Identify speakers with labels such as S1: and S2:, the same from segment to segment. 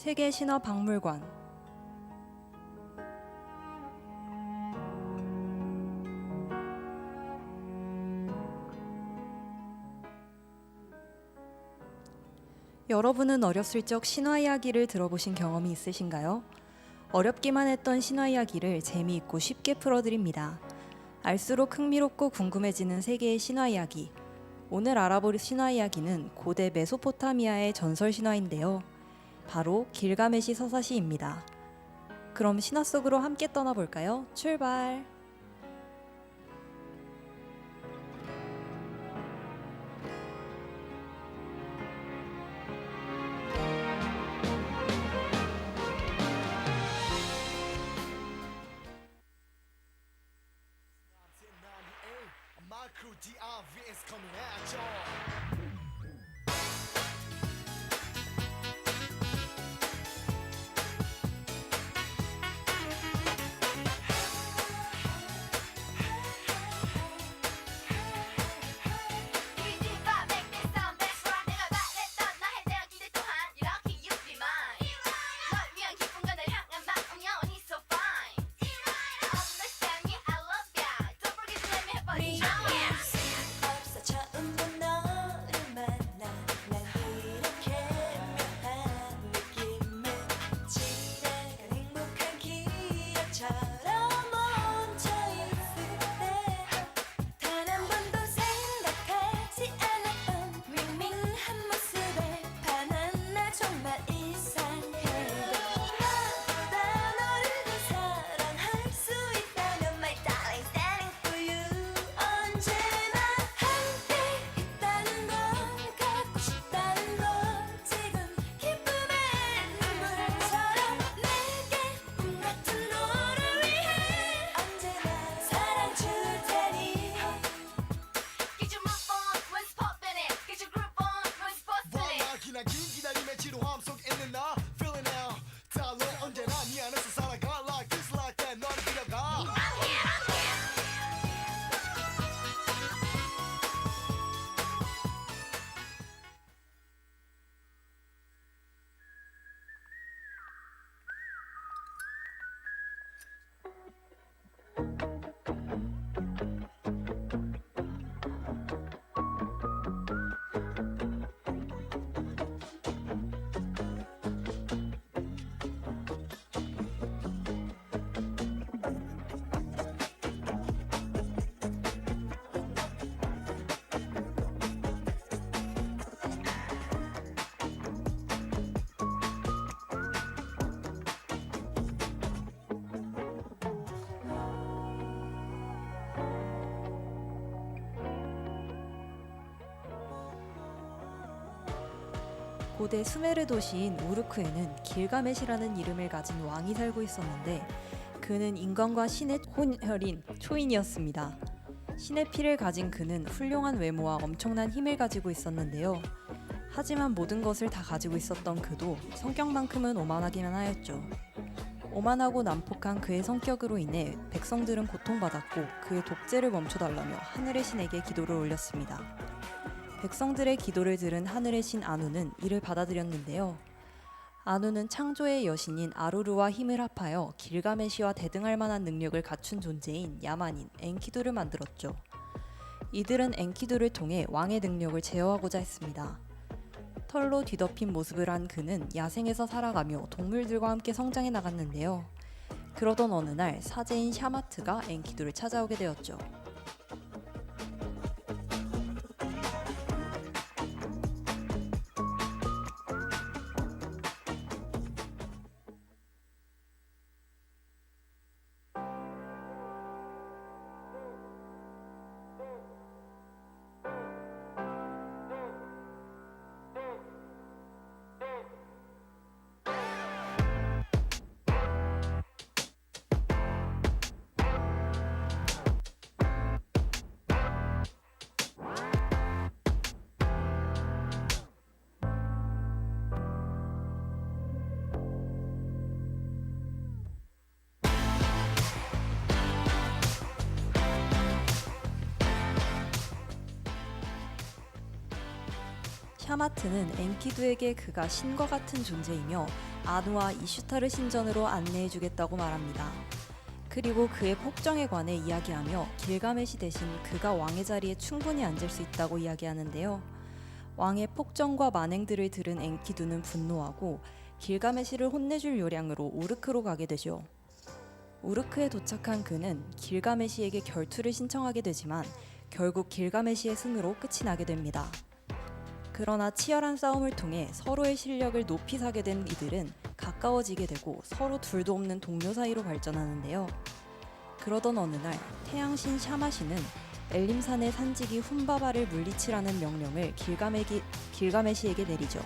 S1: 세계신화박물관. 여러분은 어렸을 적 신화 이야기를 들어보신 경험이 있으신가요? 어렵기만 했던 신화 이야기를 재미있고 쉽게 풀어드립니다. 알수록 흥미롭고 궁금해지는 세계의 신화 이야기. 오늘 알아볼 신화 이야기는 고대 메소포타미아의 전설 신화인데요. 바로 길가메시 서사시입니다. 그럼 신화 속으로 함께 떠나볼까요? 출발!
S2: My crew DRV is coming at y'all.
S1: 고대 수메르 도시인 우르크에는 길가메시라는 이름을 가진 왕이 살고 있었는데 그는 인간과 신의 혼혈인 초인이었습니다. 신의 피를 가진 그는 훌륭한 외모와 엄청난 힘을 가지고 있었는데요. 하지만 모든 것을 다 가지고 있었던 그도 성격만큼은 오만하기만 하였죠. 오만하고 난폭한 그의 성격으로 인해 백성들은 고통받았고 그의 독재를 멈춰달라며 하늘의 신에게 기도를 올렸습니다. 백성들의 기도를 들은 하늘의 신 아누는 이를 받아들였는데요. 아누는 창조의 여신인 아루르와 힘을 합하여 길가메시와 대등할 만한 능력을 갖춘 존재인 야만인 엔키두를 만들었죠. 이들은 엔키두를 통해 왕의 능력을 제어하고자 했습니다. 털로 뒤덮인 모습을 한 그는 야생에서 살아가며 동물들과 함께 성장해 나갔는데요. 그러던 어느 날 사제인 샤마트가 엔키두를 찾아오게 되었죠. 샤마트는 엔키두에게 그가 신과 같은 존재이며 아누와 이슈타르 신전으로 안내해주겠다고 말합니다. 그리고 그의 폭정에 관해 이야기하며 길가메시 대신 그가 왕의 자리에 충분히 앉을 수 있다고 이야기하는데요. 왕의 폭정과 만행들을 들은 엔키두는 분노하고 길가메시를 혼내줄 요량으로 우르크로 가게 되죠. 우르크에 도착한 그는 길가메시에게 결투를 신청하게 되지만 결국 길가메시의 승으로 끝이 나게 됩니다. 그러나 치열한 싸움을 통해 서로의 실력을 높이 사게 된 이들은 가까워지게 되고 서로 둘도 없는 동료 사이로 발전하는데요. 그러던 어느 날 태양신 샤마시는 엘림산의 산지기 훔바바를 물리치라는 명령을 길가메시에게 내리죠.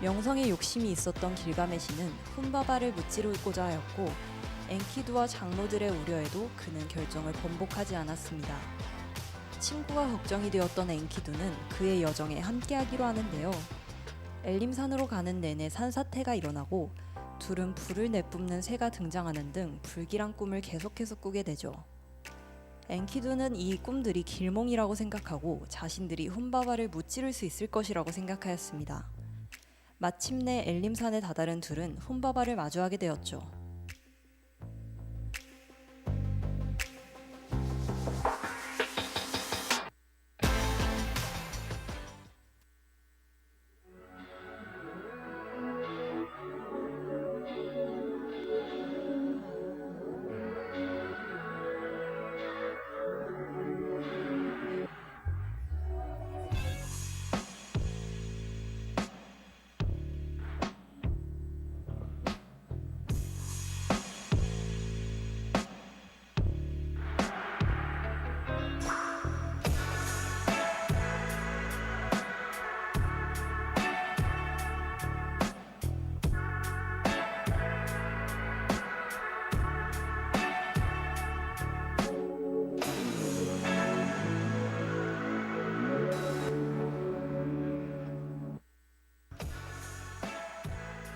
S1: 명성에 욕심이 있었던 길가메시는 훔바바를 무찌르고자 하였고 엔키두와 장로들의 우려에도 그는 결정을 번복하지 않았습니다. 친구가 걱정이 되었던 엔키두는 그의 여정에 함께하기로 하는데요. 엘림산으로 가는 내내 산사태가 일어나고 둘은 불을 내뿜는 새가 등장하는 등 불길한 꿈을 계속해서 꾸게 되죠. 엔키두는 이 꿈들이 길몽이라고 생각하고 자신들이 훔바바를 무찌를 수 있을 것이라고 생각하였습니다. 마침내 엘림산에 다다른 둘은 훔바바를 마주하게 되었죠.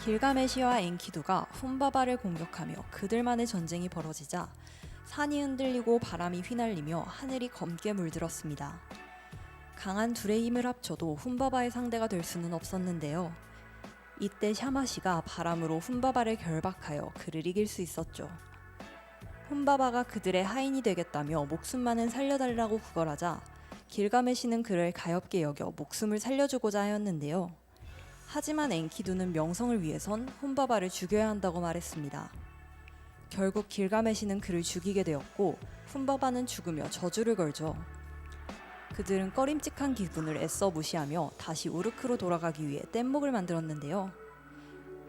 S1: 길가메시와 엔키두가 훔바바를 공격하며 그들만의 전쟁이 벌어지자 산이 흔들리고 바람이 휘날리며 하늘이 검게 물들었습니다. 강한 둘의 힘을 합쳐도 훔바바의 상대가 될 수는 없었는데요. 이때 샤마시가 바람으로 훔바바를 결박하여 그를 이길 수 있었죠. 훔바바가 그들의 하인이 되겠다며 목숨만은 살려달라고 구걸하자 길가메시는 그를 가엾게 여겨 목숨을 살려주고자 하였는데요. 하지만 엔키두는 명성을 위해선 훔바바를 죽여야 한다고 말했습니다. 결국 길가메시는 그를 죽이게 되었고 훔바바는 죽으며 저주를 걸죠. 그들은 꺼림칙한 기분을 애써 무시하며 다시 우르크로 돌아가기 위해 뗏목을 만들었는데요.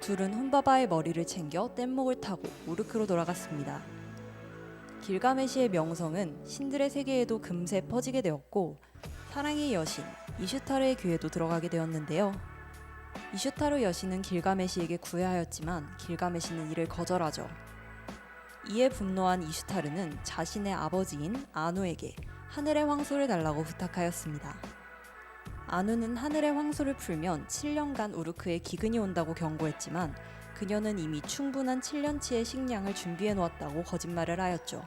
S1: 둘은 훔바바의 머리를 챙겨 뗏목을 타고 우르크로 돌아갔습니다. 길가메시의 명성은 신들의 세계에도 금세 퍼지게 되었고 사랑의 여신 이슈타르의 귀에도 들어가게 되었는데요. 이슈타르 여신은 길가메시에게 구애하였지만 길가메시는 이를 거절하죠. 이에 분노한 이슈타르는 자신의 아버지인 아누에게 하늘의 황소를 달라고 부탁하였습니다. 아누는 하늘의 황소를 풀면 7년간 우르크에 기근이 온다고 경고했지만 그녀는 이미 충분한 7년치의 식량을 준비해 놓았다고 거짓말을 하였죠.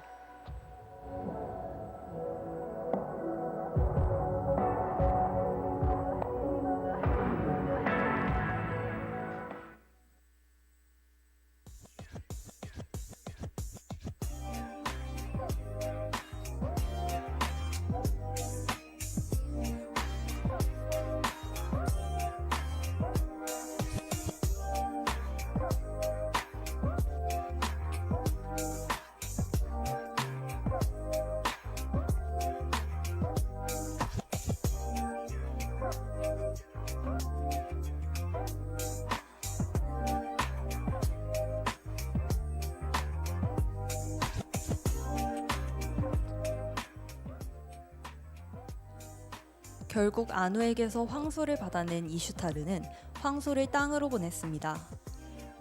S1: 결국 아누에게서 황소를 받아낸 이슈타르는 황소를 땅으로 보냈습니다.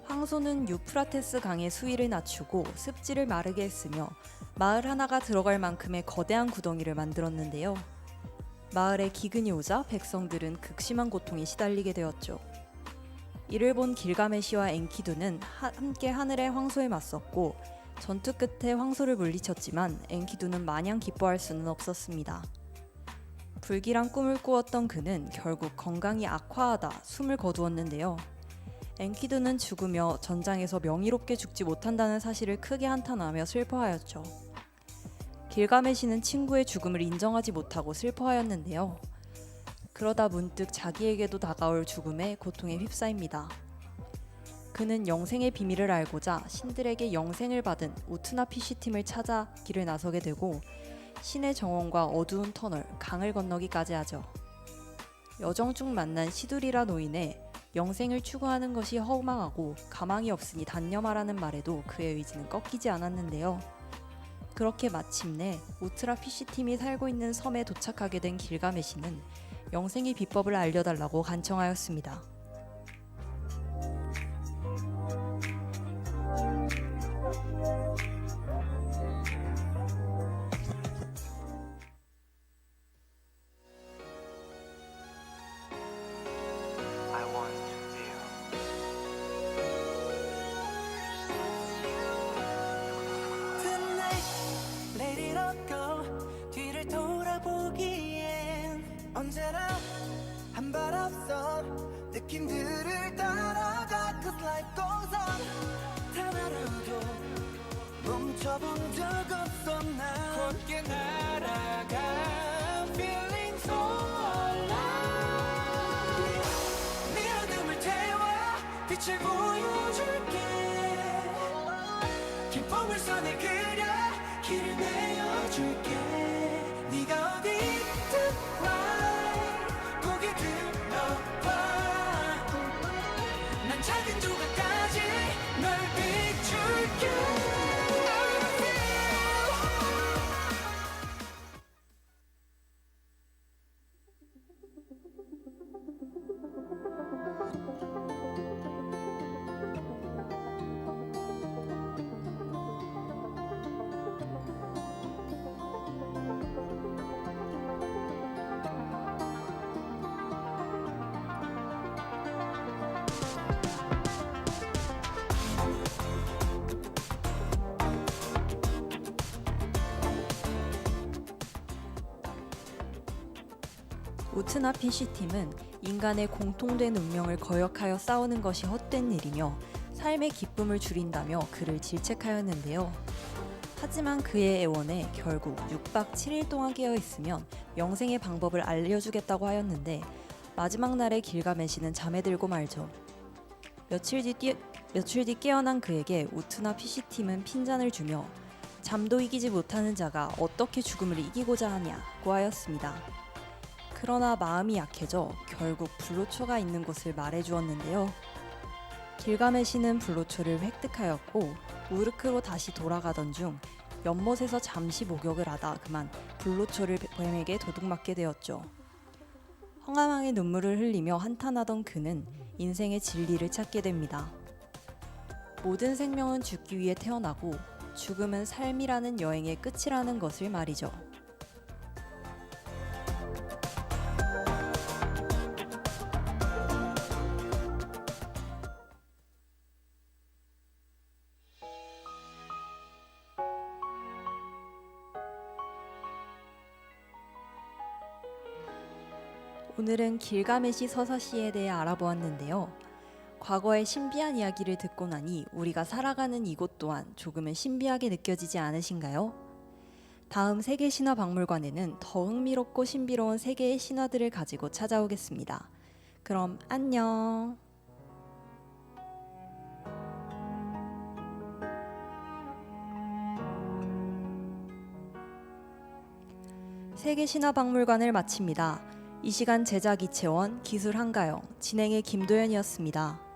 S1: 황소는 유프라테스 강의 수위를 낮추고 습지를 마르게 했으며 마을 하나가 들어갈 만큼의 거대한 구덩이를 만들었는데요. 마을에 기근이 오자 백성들은 극심한 고통에 시달리게 되었죠. 이를 본 길가메시와 엔키두는 함께 하늘의 황소에 맞섰고 전투 끝에 황소를 물리쳤지만 엔키두는 마냥 기뻐할 수는 없었습니다. 불길한 꿈을 꾸었던 그는 결국 건강이 악화하다 숨을 거두었는데요. 엔키두는 죽으며 전장에서 명예롭게 죽지 못한다는 사실을 크게 한탄하며 슬퍼하였죠. 길가메시는 친구의 죽음을 인정하지 못하고 슬퍼하였는데요. 그러다 문득 자기에게도 다가올 죽음에 고통에 휩싸입니다. 그는 영생의 비밀을 알고자 신들에게 영생을 받은 우트나피시팀을 찾아 길을 나서게 되고 신의 정원과 어두운 터널, 강을 건너기까지 하죠. 여정 중 만난 시두리라 노인의 영생을 추구하는 것이 허망하고 가망이 없으니 단념하라는 말에도 그의 의지는 꺾이지 않았는데요. 그렇게 마침내 우트라피시팀이 살고 있는 섬에 도착하게 된 길가메시는 영생의 비법을 알려달라고 간청하였습니다.
S3: I want you.
S4: Tonight, let it all go. 뒤를 돌아보기엔 언제나 한 발 앞선 느낌들을 따라가. Cause life goes on. 단 하루도 멈춰본 적 없어. 난 함께 날아가. Feeling so alive. 네 어둠을 태워 빛을 보여줄게. 기쁨을 손에 그려 길을 내어줄게. 네가 어디든 right 고개 들어봐. 난 작은 조각까지 널 비출게.
S1: 우트나피시팀은 인간의 공통된 운명을 거역하여 싸우는 것이 헛된 일이며 삶의 기쁨을 줄인다며 그를 질책하였는데요. 하지만 그의 애원에 결국 6박 7일 동안 깨어 있으면 영생의 방법을 알려주겠다고 하였는데 마지막 날에 길가메시는 잠에 들고 말죠. 며칠 뒤 깨어난 그에게 우트나피시팀은 핀잔을 주며 잠도 이기지 못하는 자가 어떻게 죽음을 이기고자 하냐고 하였습니다. 그러나 마음이 약해져 결국 불로초가 있는 곳을 말해주었는데요. 길가메시는 불로초를 획득하였고 우르크로 다시 돌아가던 중 연못에서 잠시 목욕을 하다 그만 불로초를 뱀에게 도둑맞게 되었죠. 황홀하게 눈물을 흘리며 한탄하던 그는 인생의 진리를 찾게 됩니다. 모든 생명은 죽기 위해 태어나고 죽음은 삶이라는 여행의 끝이라는 것을 말이죠. 오늘은 길가메시 서사시에 대해 알아보았는데요. 과거의 신비한 이야기를 듣고 나니 우리가 살아가는 이곳 또한 조금은 신비하게 느껴지지 않으신가요? 다음 세계신화박물관에는 더 흥미롭고 신비로운 세계의 신화들을 가지고 찾아오겠습니다. 그럼 안녕! 세계신화박물관을 마칩니다. 이 시간 제작 이채원, 기술 한가영, 진행의 김도연이었습니다.